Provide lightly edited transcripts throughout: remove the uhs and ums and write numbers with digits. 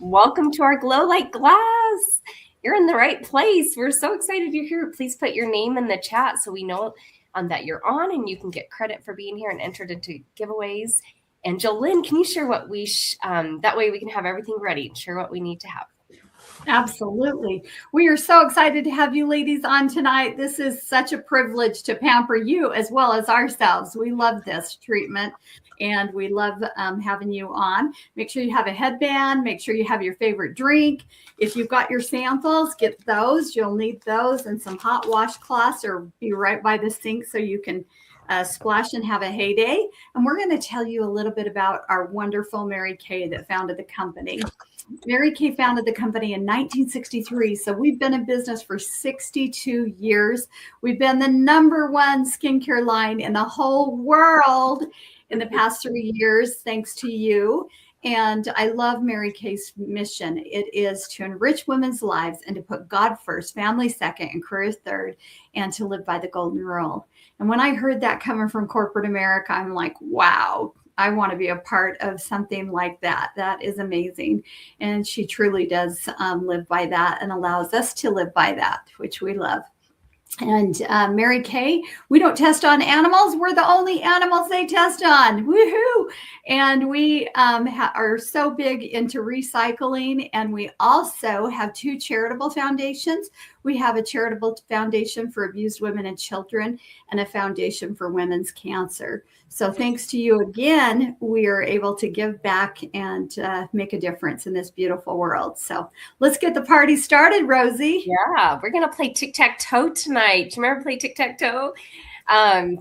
Welcome to our Glow Like Glass. You're in the right place. We're so excited you're here. Please put your name in the chat so we know that you're on and you can get credit for being here and entered into giveaways. And Jolynn, can you share what we, that way we can have everything ready and share what we need to have. Absolutely. We are so excited to have you ladies on tonight. This is such a privilege to pamper you as well as ourselves. We love this treatment and we love having you on. Make sure you have a headband. Make sure you have your favorite drink. If you've got your samples, get those. You'll need those and some hot washcloths, or be right by the sink so you can splash and have a heyday. And we're going to tell you a little bit about our wonderful Mary Kay that founded the company. Mary Kay founded the company in 1963. So we've been in business for 62 years. We've been the #1 skincare line in the whole world in the past 3 years, thanks to you. And I love Mary Kay's mission. It is to enrich women's lives and to put God first, family second, and career third, and to live by the golden rule. And when I heard that coming from corporate America, I'm like, wow, I want to be a part of something like that. That is amazing. And she truly does live by that and allows us to live by that, which we love. And Mary Kay, we don't test on animals. We're the only animals they test on. Woohoo! And we are so big into recycling. And we also have 2 charitable foundations. We have a charitable foundation for abused women and children and a foundation for women's cancer. So thanks to you again, we are able to give back and make a difference in this beautiful world. So let's get the party started, Rosie. Yeah, we're going to play tic-tac-toe tonight. Do you remember play tic-tac-toe?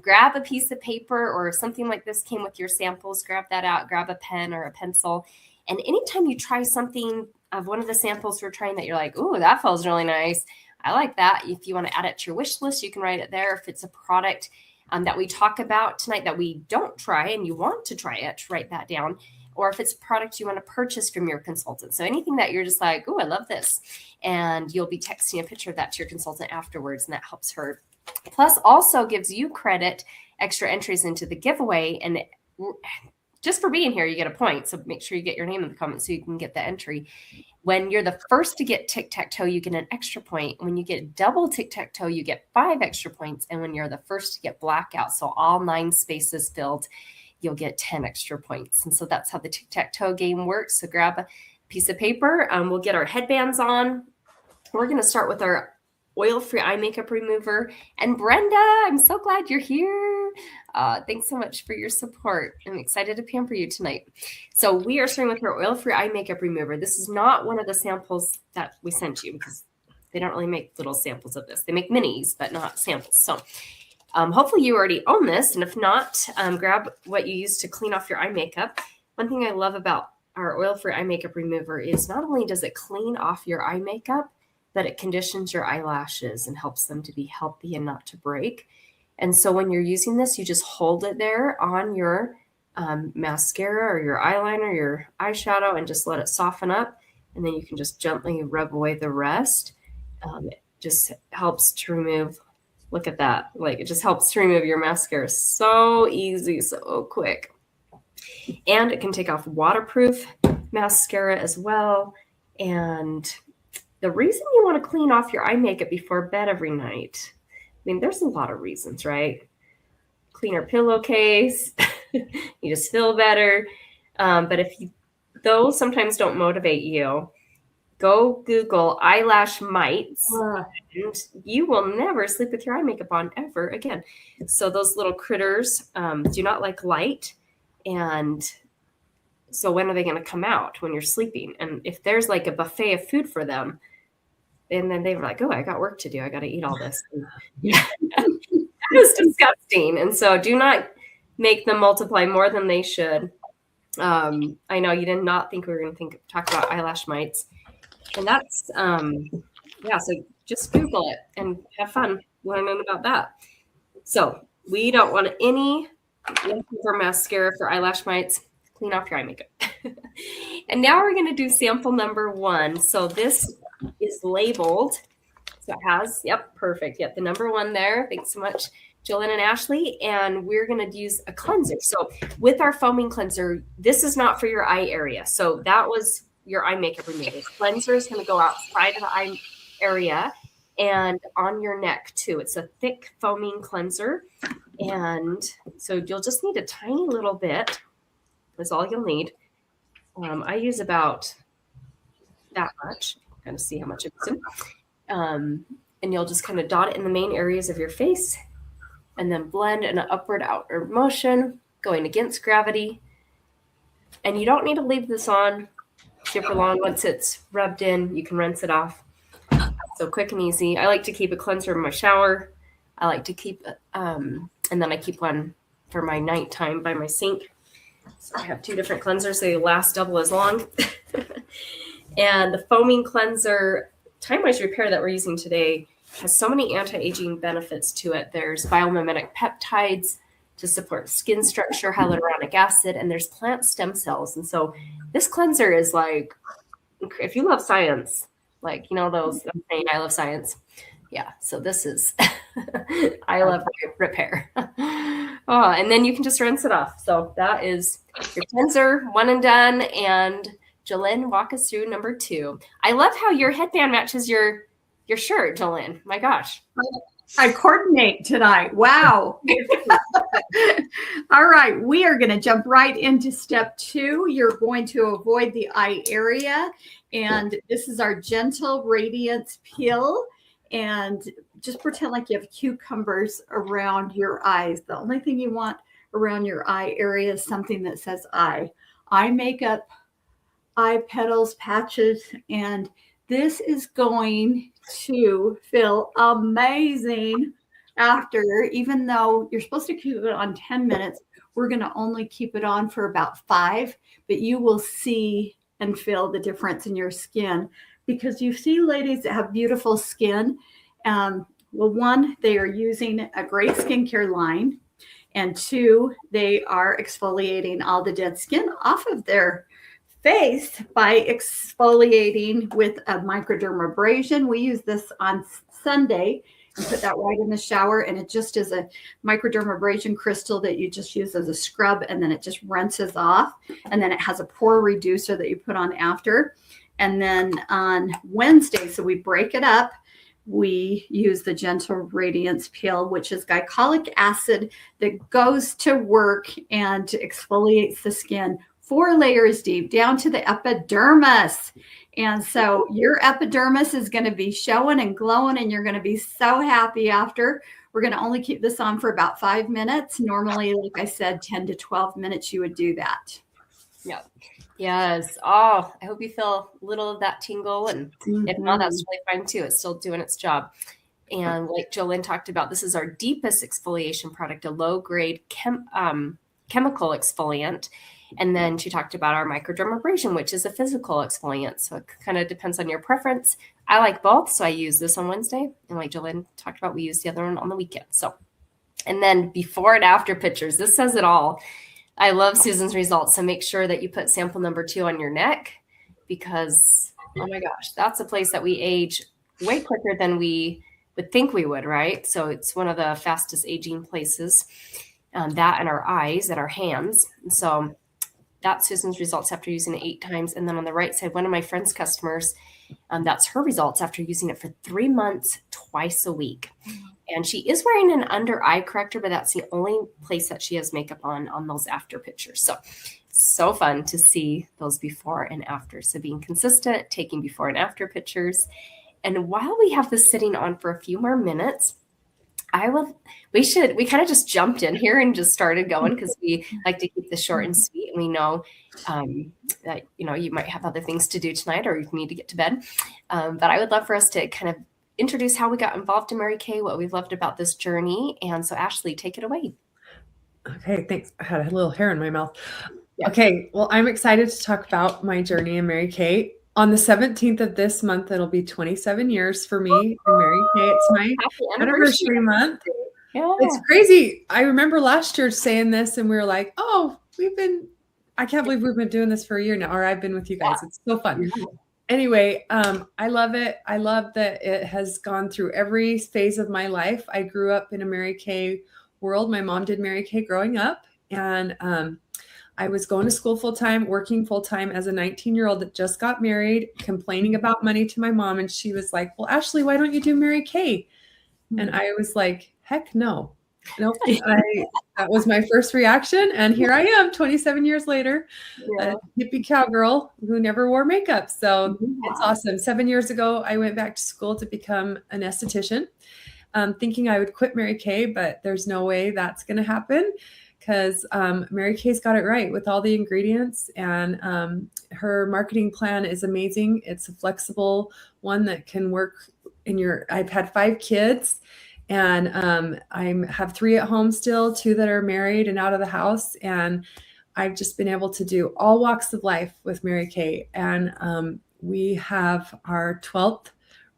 Grab a piece of paper or something like this came with your samples. Grab that out. Grab a pen or a pencil. And anytime you try something of one of the samples we're trying that you're like, ooh, that feels really nice. I like that. If you want to add it to your wish list, you can write it there. If it's a product that we talk about tonight that we don't try and you want to try it, write that down. Or if it's a product you want to purchase from your consultant. So anything that you're just like, oh, I love this. And you'll be texting a picture of that to your consultant afterwards, and that helps her. Plus also gives you credit, extra entries into the giveaway. And just for being here, you get a point. So make sure you get your name in the comments so you can get the entry. When you're the first to get tic-tac-toe, you get an extra point. When you get double tic-tac-toe, you get 5 extra points. And when you're the first to get blackout, so all 9 spaces filled, you'll get 10 extra points. And so that's how the tic-tac-toe game works. So grab a piece of paper. We'll get our headbands on. We're going to start with our oil-free eye makeup remover. And Brenda, I'm so glad you're here. Thanks so much for your support. I'm excited to pamper you tonight. So we are starting with our oil-free eye makeup remover. This is not one of the samples that we sent you because they don't really make little samples of this. They make minis, but not samples. So hopefully you already own this. And if not, grab what you use to clean off your eye makeup. One thing I love about our oil-free eye makeup remover is not only does it clean off your eye makeup, but it conditions your eyelashes and helps them to be healthy and not to break. And so when you're using this, you just hold it there on your mascara or your eyeliner, your eyeshadow, and just let it soften up. And then you can just gently rub away the rest. It just helps to remove, look at that. Like it just helps to remove your mascara so easy, so quick. And it can take off waterproof mascara as well. And the reason you want to clean off your eye makeup before bed every night, I mean, there's a lot of reasons, right? Cleaner pillowcase, you just feel better. But if those sometimes don't motivate you, go Google eyelash mites, and you will never sleep with your eye makeup on ever again. So those little critters do not like light. And so when are they going to come out? When you're sleeping. And if there's like a buffet of food for them, and then they were like, oh, I got work to do. I got to eat all this. That is disgusting. And so do not make them multiply more than they should. I know you did not think we were going to talk about eyelash mites. And that's, so just Google it and have fun learning about that. So we don't want any leftover mascara for eyelash mites. Clean off your eye makeup. And now we're going to do sample number 1. So this is labeled. So it has, yep, perfect. Yep, the number 1 there. Thanks so much, Jolynn and Ashley. And we're going to use a cleanser. So with our foaming cleanser, this is not for your eye area. So that was your eye makeup remover. Cleanser is going to go outside of the eye area and on your neck too. It's a thick foaming cleanser. And so you'll just need a tiny little bit. That's all you'll need. I use about that much. Kind of see how much it's in. And you'll just kind of dot it in the main areas of your face and then blend in an upward outward motion going against gravity. And you don't need to leave this on super long. Once it's rubbed in, you can rinse it off. So quick and easy. I like to keep a cleanser in my shower. I like to keep, and then I keep one for my nighttime by my sink. So I have 2 different cleansers. They last double as long. And the foaming cleanser Time-Wise Repair that we're using today has so many anti-aging benefits to it. There's biomimetic peptides to support skin structure, hyaluronic acid, and there's plant stem cells. And so this cleanser is like, if you love science, like, you know, those, I'm saying I love science. Yeah, so this is, I love repair. Oh, and then you can just rinse it off. So that is your cleanser, one and done. And Jolynn, walk us through number 2. I love how your headband matches your shirt, Jolynn. My gosh. I coordinate tonight. Wow. All right. We are going to jump right into step 2. You're going to avoid the eye area. And this is our Gentle Radiance Peel. And just pretend like you have cucumbers around your eyes. The only thing you want around your eye area is something that says eye. Eye makeup, eye petals, patches, and this is going to feel amazing after, even though you're supposed to keep it on 10 minutes, we're going to only keep it on for about 5, but you will see and feel the difference in your skin, because you see ladies that have beautiful skin. Well, 1, they are using a great skincare line, and 2, they are exfoliating all the dead skin off of their face by exfoliating with a microdermabrasion. We use this on Sunday and put that right in the shower, and it just is a microdermabrasion crystal that you just use as a scrub, and then it just rinses off, and then it has a pore reducer that you put on after. And then on Wednesday, so we break it up, we use the Gentle Radiance Peel, which is glycolic acid that goes to work and exfoliates the skin 4 layers deep down to the epidermis. And so your epidermis is going to be showing and glowing, and you're going to be so happy after. We're going to only keep this on for about 5 minutes. Normally, like I said, 10 to 12 minutes, you would do that. Yeah. Yes. Oh, I hope you feel a little of that tingle. And if not, that's really fine too. It's still doing its job. And like Jolynn talked about, this is our deepest exfoliation product, a low-grade chemical exfoliant. And then she talked about our microdermabrasion, which is a physical exfoliant. So it kind of depends on your preference. I like both, so I use this on Wednesday. And like Jolynn talked about, we use the other one on the weekend. So, and then before and after pictures, this says it all. I love Susan's results. So make sure that you put sample number 2 on your neck, because, oh my gosh, that's a place that we age way quicker than we would think we would, right? So it's one of the fastest aging places, that and our eyes and our hands. And so that's Susan's results after using it 8 times. And then on the right side, one of my friend's customers, that's her results after using it for 3 months, twice a week. And she is wearing an under eye corrector, but that's the only place that she has makeup on those after pictures. So fun to see those before and after. So being consistent, taking before and after pictures. And while we have this sitting on for a few more minutes, we kind of just jumped in here and just started going, because we like to keep this short and sweet. And we know that, you know, you might have other things to do tonight, or you need to get to bed. But I would love for us to kind of introduce how we got involved in Mary Kay, what we've loved about this journey. And so Ashley, take it away. Okay, thanks. I had a little hair in my mouth. Yeah. Okay, well, I'm excited to talk about my journey in Mary Kay. On the 17th of this month, it'll be 27 years for me in Mary Kay. It's my anniversary month. Yeah. It's crazy. I remember last year saying this, and we were like, oh, I can't believe we've been doing this for a year now, or I've been with you guys. It's so fun. Yeah. Anyway, I love it. I love that it has gone through every phase of my life. I grew up in a Mary Kay world. My mom did Mary Kay growing up, and I was going to school full time, working full time as a 19-year-old that just got married, complaining about money to my mom. And she was like, well, Ashley, why don't you do Mary Kay? And I was like, heck no. Nope. That was my first reaction. And here I am 27 years later, a hippie cowgirl who never wore makeup. So it's awesome. 7 years ago, I went back to school to become an esthetician, thinking I would quit Mary Kay, but there's no way that's going to happen because Mary Kay's got it right with all the ingredients, and her marketing plan is amazing. It's a flexible one that can work in your, I've had 5 kids, and I have 3 at home still, 2 that are married and out of the house. And I've just been able to do all walks of life with Mary Kay. And we have our 12th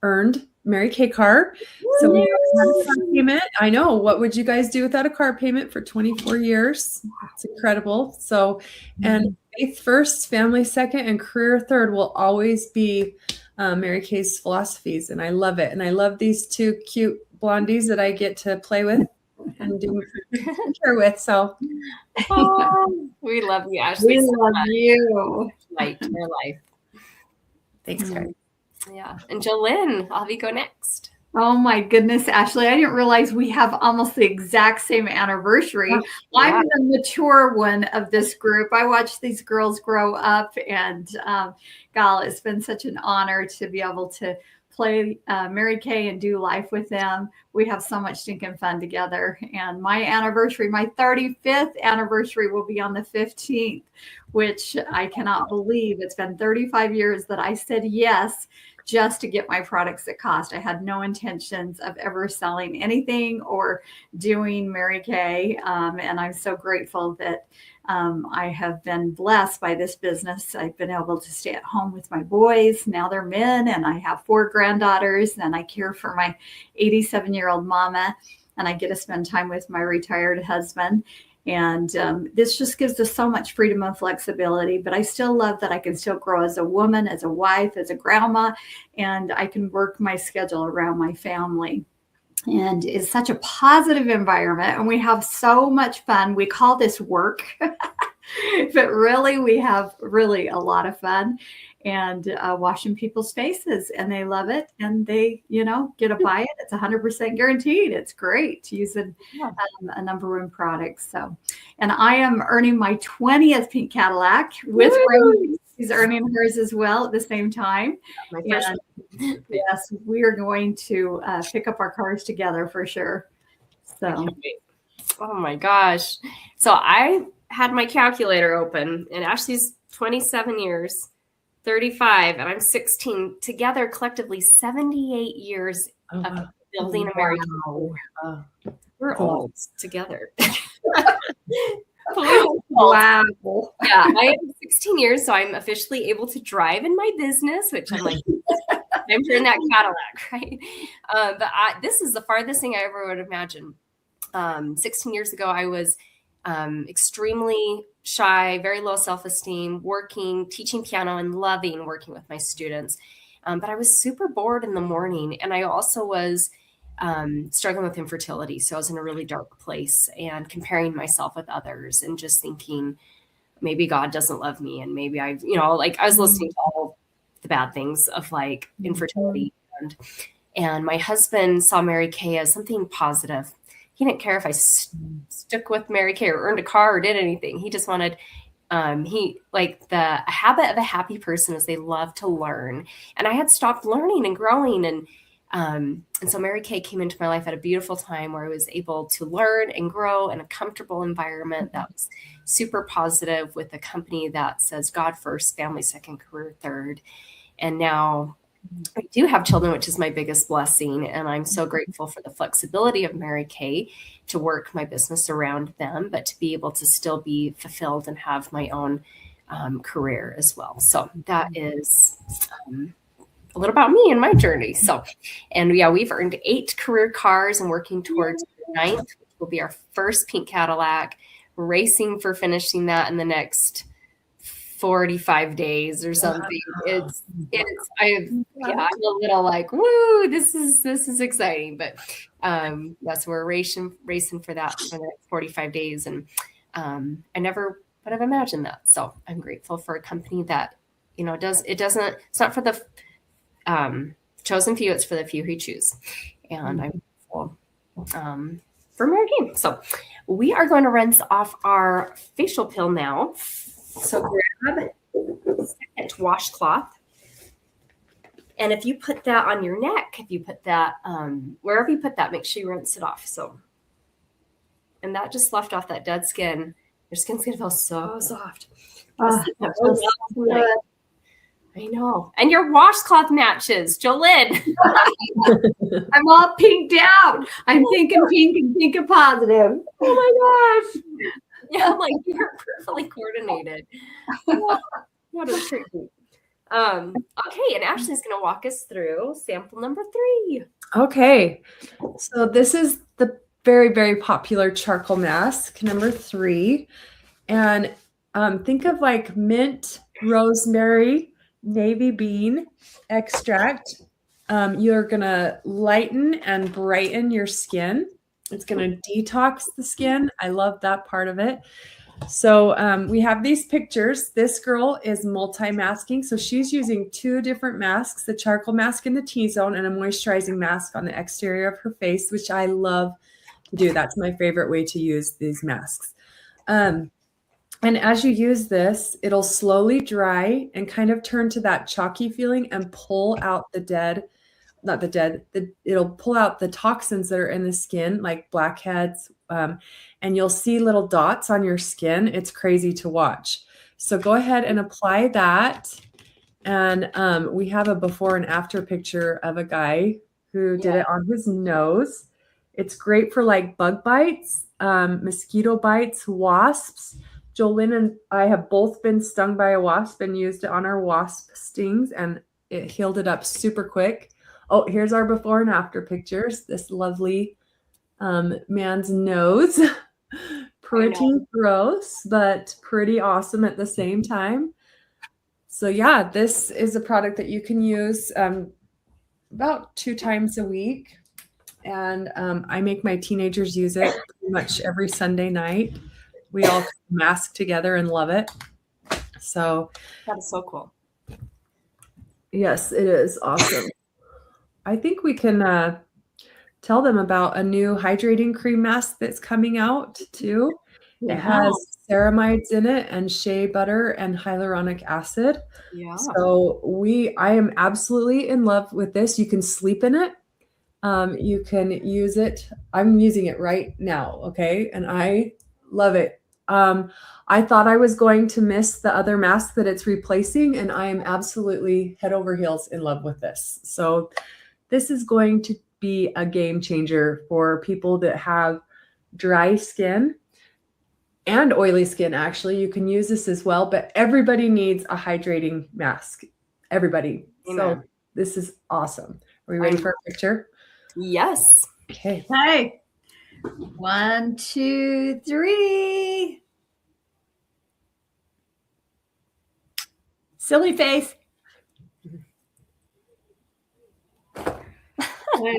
earned Mary Kay car. So we have a car payment. I know. What would you guys do without a car payment for 24 years? It's incredible. So, and faith first, family second, and career third will always be Mary Kay's philosophies. And I love it. And I love these 2 cute blondies that I get to play with and do care with. So we love you, Ashley. We love you. Light in your life. Thanks, guys. Yeah. And Jolynn, I'll have you go next. Oh my goodness, Ashley, I didn't realize we have almost the exact same anniversary. I'm the mature one of this group. I watched these girls grow up, and golly, it's been such an honor to be able to play Mary Kay and do life with them. We have so much stinking fun together. And my anniversary, my 35th anniversary, will be on the 15th, which I cannot believe. It's been 35 years that I said yes just to get my products at cost. I had no intentions of ever selling anything or doing Mary Kay. And I'm so grateful that I have been blessed by this business. I've been able to stay at home with my boys. Now they're men, and I have 4 granddaughters, and I care for my 87-year-old mama, and I get to spend time with my retired husband. And this just gives us so much freedom and flexibility. But I still love that I can still grow as a woman, as a wife, as a grandma, and I can work my schedule around my family. And it's such a positive environment, and we have so much fun. We call this work, but really we have really a lot of fun, and washing people's faces, and they love it, and they, get to buy it. It's 100% guaranteed. It's great using a number 1 product. So, and I am earning my 20th pink Cadillac with Ray. She's earning hers as well at the same time. And yes, we are going to pick up our cars together for sure. So, oh my gosh. So I had my calculator open, and Ashley's 27 years, 35, and I'm 16. Together, collectively, 78 years of building a marriage. We're old together. Wow. Yeah, I have 16 years, so I'm officially able to drive in my business, which I'm like, I'm in that Cadillac, right? But this is the farthest thing I ever would imagine. 16 years ago, I was extremely shy, very low self-esteem, teaching piano, and loving working with my students. But I was super bored in the morning, and I also was struggling with infertility. So I was in a really dark place and comparing myself with others and just thinking maybe God doesn't love me. And maybe I was listening to all the bad things of like infertility. And my husband saw Mary Kay as something positive. He didn't care if I stuck with Mary Kay or earned a car or did anything. He just wanted, the habit of a happy person is they love to learn. And I had stopped learning and growing, and so Mary Kay came into my life at a beautiful time where I was able to learn and grow in a comfortable environment that was super positive, with a company that says God first, family second, career third. And now I do have children, which is my biggest blessing. And I'm so grateful for the flexibility of Mary Kay to work my business around them, but to be able to still be fulfilled and have my own career as well. So that is a little about me and my journey. So, and we've earned 8 career cars and working towards the 9th, which will be our first pink Cadillac, racing for finishing that in the next 45 days or something. I'm a little like, woo, this is exciting, but that's where we're racing for that for the next 45 days. And I but I've imagined that. So I'm grateful for a company that, it's not for the chosen few, it's for the few who choose. And I'm grateful for Mary Kay. So we are going to rinse off our facial peel now. So grab a second washcloth. And if you put that on your neck, if you put that, wherever you put that, make sure you rinse it off. So, and that just left off that dead skin. Your skin's going to feel so soft. I know. And your washcloth matches, Jolene. I'm all pinked out. I'm thinking pink and thinking positive. Oh my gosh. Yeah, like you're perfectly coordinated. What a trick. Okay, and Ashley's going to walk us through sample number 3. Okay, so this is the very, very popular charcoal mask, number 3. And think of like mint, rosemary, navy bean extract. You're going to lighten and brighten your skin. It's going to detox the skin. I love that part of it. So we have these pictures. This girl is multi-masking. So she's using 2 different masks, the charcoal mask in the T-zone and a moisturizing mask on the exterior of her face, which I love to do. That's my favorite way to use these masks. And as you use this, it'll slowly dry and kind of turn to that chalky feeling and pull out it'll pull out the toxins that are in the skin, like blackheads, and you'll see little dots on your skin. It's crazy to watch. So go ahead and apply that. And we have a before and after picture of a guy who did it on his nose. It's great for like bug bites, mosquito bites, wasps. Jolene and I have both been stung by a wasp and used it on our wasp stings, and it healed it up super quick. Oh, here's our before and after pictures. This lovely man's nose. Pretty gross, but pretty awesome at the same time. So yeah, this is a product that you can use about 2 times a week. And I make my teenagers use it pretty much every Sunday night. We all mask together and love it. So that is so cool. Yes, it is awesome. I think we can tell them about a new hydrating cream mask that's coming out too. Yeah. It has ceramides in it and shea butter and hyaluronic acid. Yeah. So I am absolutely in love with this. You can sleep in it. You can use it. I'm using it right now. Okay. And I love it. I thought I was going to miss the other mask that it's replacing, and I am absolutely head over heels in love with this. So this is going to be a game changer for people that have dry skin and oily skin. Actually, you can use this as well, but everybody needs a hydrating mask. Everybody. Amen. So this is awesome. Are we ready for a picture? Yes. Okay. Hey. 1, 2, 3. Silly face. I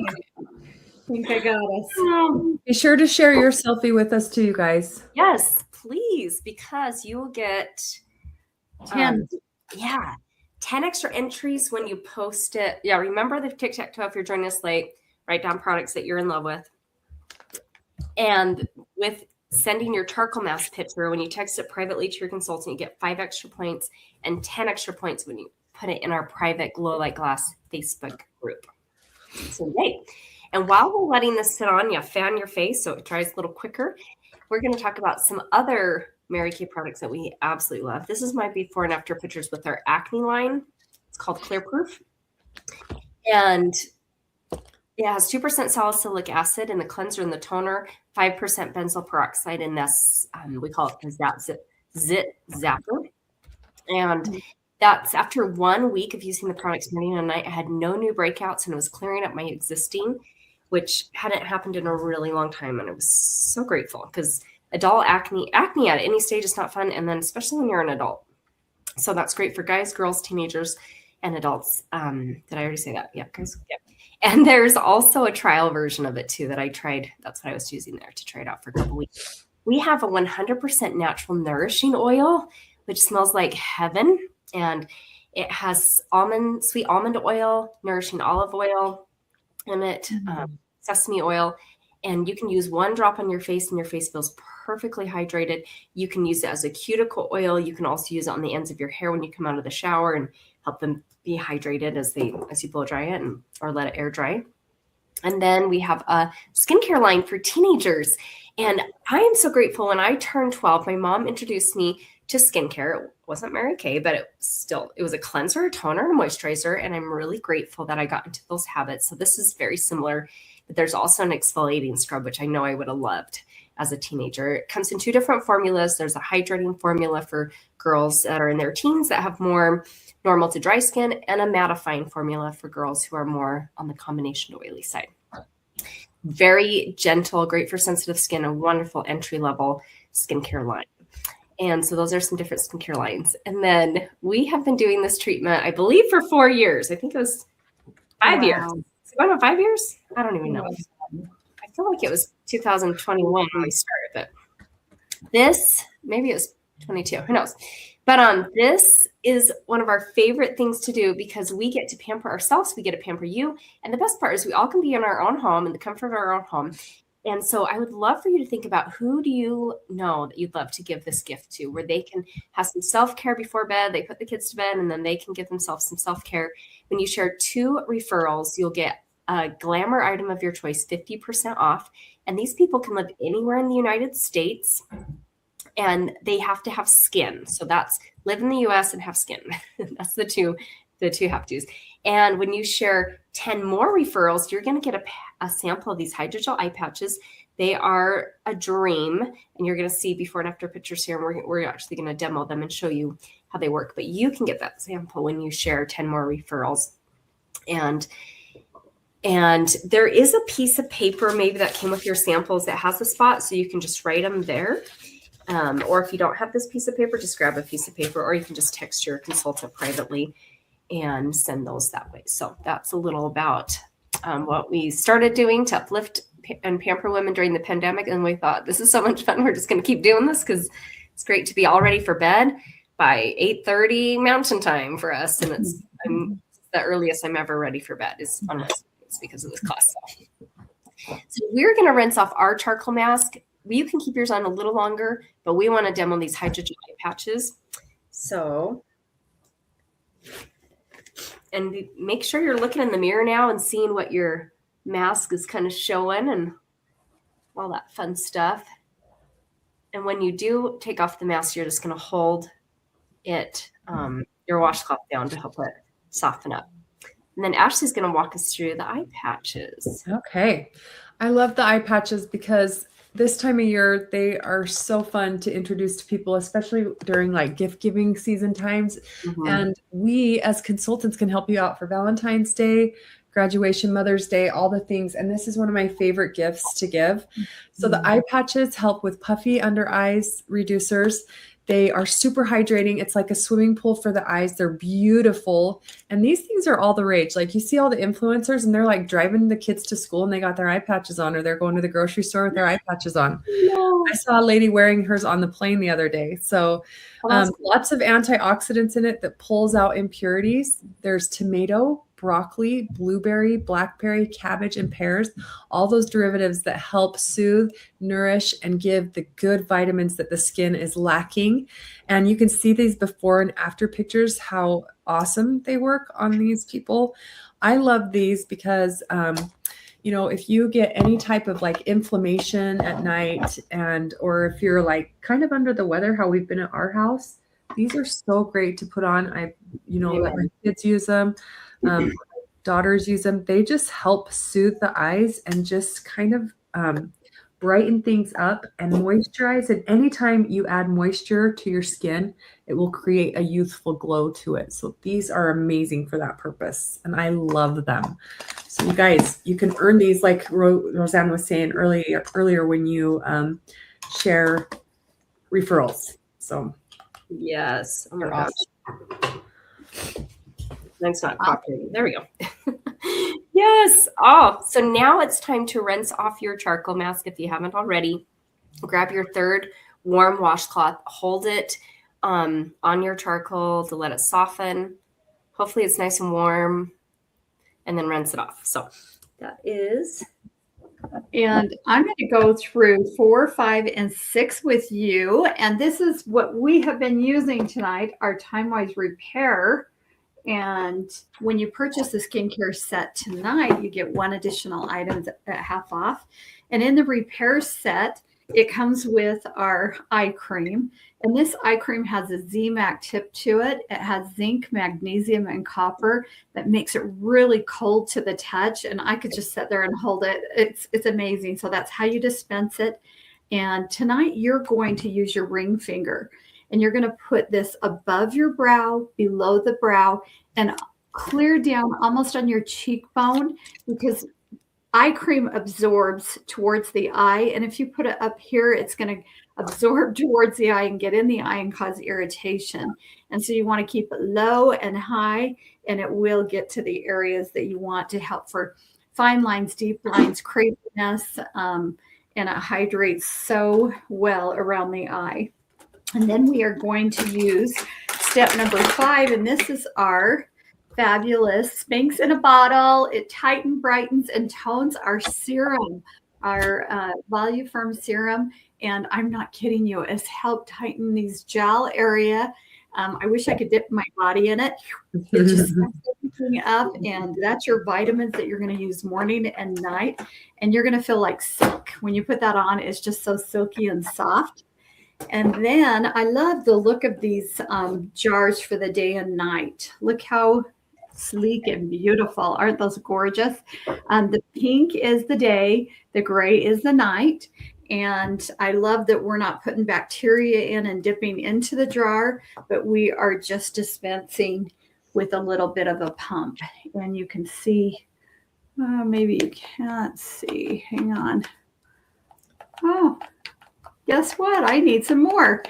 think I got us. Be sure to share your selfie with us too, you guys. Yes, please, because you will get 10. 10 extra entries when you post it. Yeah, remember the tic-tac-toe. If you're joining us late, write down products that you're in love with. And with sending your charcoal mask picture, when you text it privately to your consultant, you get 5 extra points and 10 extra points when you put it in our private Glow Like Glass Facebook group. So yay. And while we're letting this sit on, you fan your face so it dries a little quicker. We're going to talk about some other Mary Kay products that we absolutely love. This is my before and after pictures with our acne line. It's called Clear Proof. And it has 2% salicylic acid in the cleanser and the toner, 5% benzoyl peroxide in this. We call it the Zit Zapper. And that's after 1 week of using the products morning and night. I had no new breakouts, and it was clearing up my existing, which hadn't happened in a really long time. And I was so grateful, because adult acne at any stage is not fun. And then especially when you're an adult. So that's great for guys, girls, teenagers, and adults. Did I already say that? Yeah, guys. Yeah. And there's also a trial version of it too that I tried. That's what I was using there to try it out for a couple weeks. we have a 100% natural nourishing oil, which smells like heaven. And it has sweet almond oil, nourishing olive oil in it, sesame oil. And you can use 1 drop on your face and your face feels perfectly hydrated. You can use it as a cuticle oil. You can also use it on the ends of your hair when you come out of the shower and help them be hydrated as you blow dry it or let it air dry. And then we have a skincare line for teenagers. And I am so grateful. When I turned 12, my mom introduced me to skincare. It wasn't Mary Kay, but it was a cleanser, a toner, and a moisturizer. And I'm really grateful that I got into those habits. So this is very similar, but there's also an exfoliating scrub, which I know I would have loved as a teenager. It comes in 2 different formulas. There's a hydrating formula for girls that are in their teens that have more normal to dry skin, and a mattifying formula for girls who are more on the combination oily side. Very gentle, great for sensitive skin, a wonderful entry-level skincare line. And so those are some different skincare lines. And then we have been doing this treatment, I believe, for 4 years. I think it was 5 years. Is it going on 5 years? I don't even know. I feel like it was 2021 when we started, but maybe it was 22, who knows? But this is one of our favorite things to do because we get to pamper ourselves, we get to pamper you. And the best part is we all can be in our own home, in the comfort of our own home. And so I would love for you to think about, who do you know that you'd love to give this gift to, where they can have some self-care before bed. They put the kids to bed and then they can give themselves some self-care. When you share 2 referrals, you'll get a glamour item of your choice, 50% off. And these people can live anywhere in the United States, and they have to have skin. So that's live in the US and have skin. That's the two have-tos. And when you share 10 more referrals, you're going to get a sample of these hydrogel eye patches. They are a dream, and you're going to see before and after pictures here. And we're actually going to demo them and show you how they work. But you can get that sample when you share 10 more referrals. And there is a piece of paper maybe that came with your samples that has a spot, so you can just write them there. Or if you don't have this piece of paper, just grab a piece of paper, or you can just text your consultant privately and send those that way. So that's a little about what we started doing to uplift and pamper women during the pandemic. And we thought, this is so much fun. We're just going to keep doing this because it's great to be all ready for bed by 8:30 Mountain Time for us. And it's the earliest I'm ever ready for bed is on Wednesdays because of this class. So we're going to rinse off our charcoal mask. You can keep yours on a little longer, but we want to demo these hydrogel eye patches. So, and make sure you're looking in the mirror now and seeing what your mask is kind of showing and all that fun stuff. And when you do take off the mask, you're just going to hold it, your washcloth down to help it soften up. And then Ashley's going to walk us through the eye patches. Okay. I love the eye patches because this time of year, they are so fun to introduce to people, especially during like gift giving season times. Mm-hmm. And we as consultants can help you out for Valentine's Day, graduation, Mother's Day, all the things. And this is one of my favorite gifts to give. Mm-hmm. So the eye patches help with puffy under eyes reducers. They are super hydrating. It's like a swimming pool for the eyes. They're beautiful. And these things are all the rage. Like you see all the influencers and they're like driving the kids to school and they got their eye patches on, or they're going to the grocery store with their eye patches on. No. I saw a lady wearing hers on the plane the other day. So lots of antioxidants in it that pulls out impurities. There's tomato, broccoli, blueberry, blackberry, cabbage, and pears, all those derivatives that help soothe, nourish, and give the good vitamins that the skin is lacking. And you can see these before and after pictures, how awesome they work on these people. I love these because, if you get any type of like inflammation at night or if you're like kind of under the weather, how we've been at our house, these are so great to put on. Let my kids use them. Daughters use them. They just help soothe the eyes and just kind of brighten things up and moisturize. And anytime you add moisture to your skin, it will create a youthful glow to it. So these are amazing for that purpose. And I love them. So you guys, you can earn these like Roseanne was saying earlier when you share referrals. So yes. Oh my gosh. Mine's not cooperating. There we go. Yes. Oh, so now it's time to rinse off your charcoal mask if you haven't already. Grab your third warm washcloth, hold it on your charcoal to let it soften. Hopefully it's nice and warm, and then rinse it off. So that is. And I'm going to go through 4, 5, and 6 with you. And this is what we have been using tonight, our Time-Wise Repair. And when you purchase the skincare set tonight, you get 1 additional item at half off. And in the repair set, it comes with our eye cream. And this eye cream has a ZMAC tip to it. It has zinc, magnesium, and copper that makes it really cold to the touch. And I could just sit there and hold it. It's amazing. So that's how you dispense it. And tonight you're going to use your ring finger. And you're going to put this above your brow, below the brow, and clear down almost on your cheekbone, because eye cream absorbs towards the eye. And if you put it up here, it's going to absorb towards the eye and get in the eye and cause irritation. And so you want to keep it low and high, and it will get to the areas that you want to help for fine lines, deep lines, crepiness, and it hydrates so well around the eye. And then we are going to use step number 5, and this is our fabulous Spanx in a bottle. It tightens, brightens, and tones our serum, our Voluform serum. And I'm not kidding you, it's helped tighten these gel area. I wish I could dip my body in it. It just sets everything up, and that's your vitamins that you're going to use morning and night. And you're going to feel like silk. When you put that on, it's just so silky and soft. And then I love the look of these jars for the day and night. Look how sleek and beautiful. Aren't those gorgeous? The pink is the day, the gray is the night. And I love that we're not putting bacteria in and dipping into the jar, but we are just dispensing with a little bit of a pump. And you can see, maybe you can't see. Hang on. Oh, guess what? I need some more.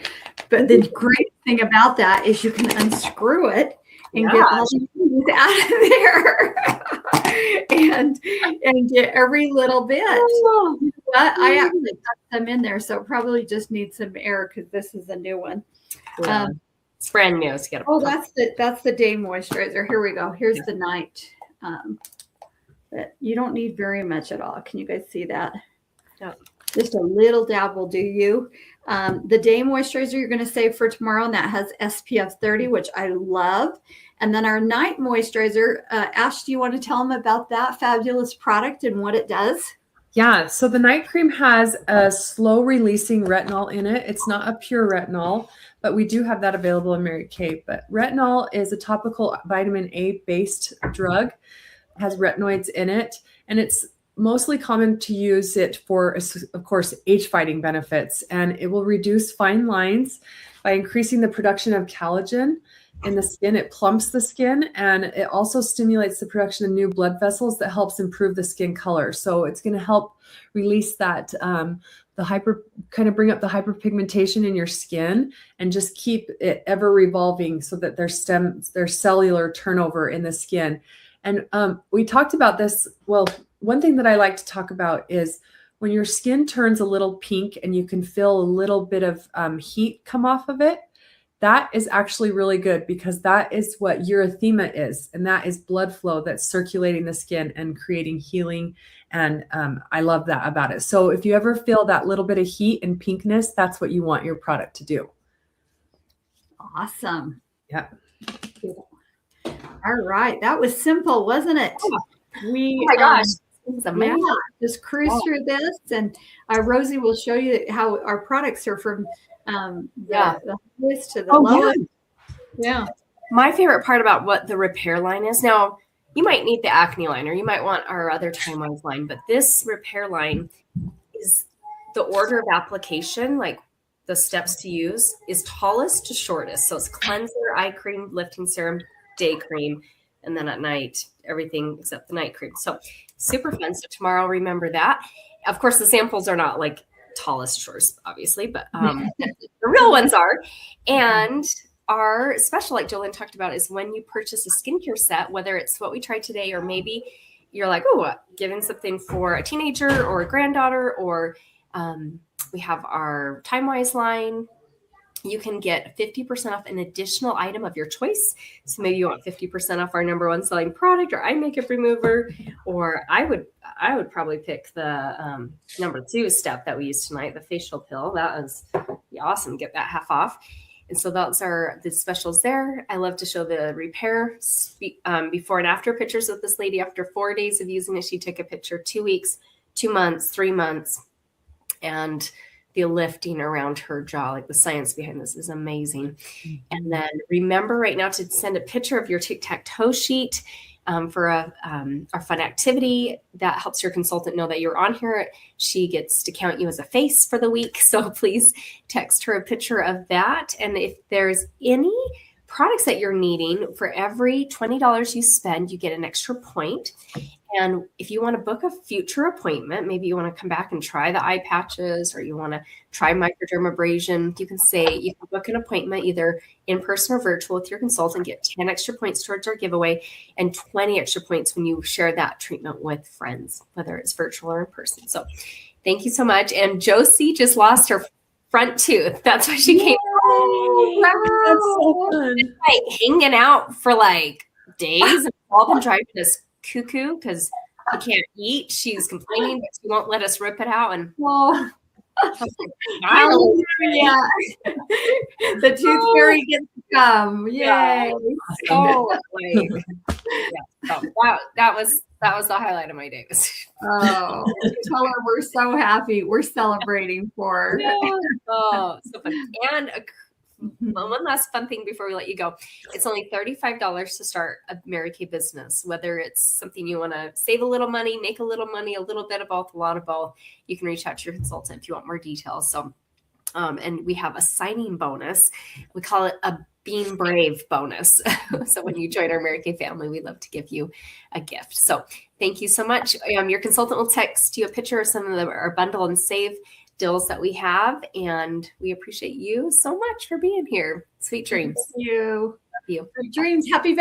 But the great thing about that is you can unscrew it and get all the things out of there and get every little bit. Oh, but I actually got them in there, so it probably just needs some air because this is a new one. Yeah. It's brand new. So that's the day moisturizer. Here we go. Here's the night. But you don't need very much at all. Can you guys see that? Yeah. Just a little dab will do you. The day moisturizer you're going to save for tomorrow, and that has SPF 30, which I love. And then our night moisturizer, Ash, do you want to tell them about that fabulous product and what it does? Yeah, so the night cream has a slow releasing retinol in it. It's not a pure retinol, but we do have that available in Mary Kay. But retinol is a topical vitamin A based drug. It has retinoids in it, and it's mostly common to use it for, of course, age fighting benefits, and it will reduce fine lines by increasing the production of collagen in the skin. It plumps the skin, and it also stimulates the production of new blood vessels that helps improve the skin color. So it's going to help release that kind of bring up the hyperpigmentation in your skin and just keep it ever revolving so that there's cellular turnover in the skin. And we talked about this. Well, one thing that I like to talk about is when your skin turns a little pink and you can feel a little bit of heat come off of it. That is actually really good, because that is what erythema is. And that is blood flow that's circulating the skin and creating healing. And I love that about it. So if you ever feel that little bit of heat and pinkness, that's what you want your product to do. Awesome. Yeah. All right. That was simple, wasn't it? Oh my gosh. Just cruise through this, and Rosie will show you how our products are from the highest to the lowest. Yeah. My favorite part about what the repair line is, now you might need the acne line, or you might want our other Time-Wise line, but this repair line is the order of application, like the steps to use, is tallest to shortest. So it's cleanser, eye cream, lifting serum, day cream, and then at night, everything except the night cream. So super fun. So tomorrow, remember that. Of course, the samples are not like tallest shortest, obviously, but the real ones are. And our special, like Jolene talked about, is when you purchase a skincare set, whether it's what we tried today, or maybe you're like, oh, giving something for a teenager or a granddaughter, or We have our TimeWise line. You can get 50% off an additional item of your choice. So maybe you want 50% off our #1 selling product or eye makeup remover, or I would probably pick the #2 step that we used tonight, the facial pill. That was awesome. Get that half off. And so those are the specials there. I love to show the repair before and after pictures with this lady. After 4 days of using it, she took a picture 2 weeks, 2 months, 3 months, and the lifting around her jaw, like the science behind this is amazing. And then remember right now to send a picture of your tic-tac-toe sheet for our fun activity. That helps your consultant know that you're on here. She gets to count you as a face for the week. So please text her a picture of that. And if there's any products that you're needing, for every $20 you spend, you get an extra point. And if you want to book a future appointment, maybe you want to come back and try the eye patches, or you want to try microdermabrasion, you can book an appointment either in person or virtual with your consultant, get 10 extra points towards our giveaway and 20 extra points when you share that treatment with friends, whether it's virtual or in person. So thank you so much. And Josie just lost her front tooth. That's why she came. That's so fun. Like hanging out for like days, and all been driving us cuckoo because we can't eat. She's complaining, but she won't let us rip it out. And hallelujah. The tooth fairy gets to come. Yay. Yeah. So, that was the highlight of my day. Oh, tell her we're so happy. We're celebrating for her. Oh, so fun. And one last fun thing before we let you go. It's only $35 to start a Mary Kay business, whether it's something you want to save a little money, make a little money, a little bit of both, a lot of both. You can reach out to your consultant if you want more details. So, and we have a signing bonus. We call it a Being Brave bonus. So when you join our Mary Kay family, we'd love to give you a gift. So thank you so much. Your consultant will text you a picture of some of our bundle and save deals that we have, and we appreciate you so much for being here. Sweet dreams. Thank you. Love you. Sweet dreams. Happy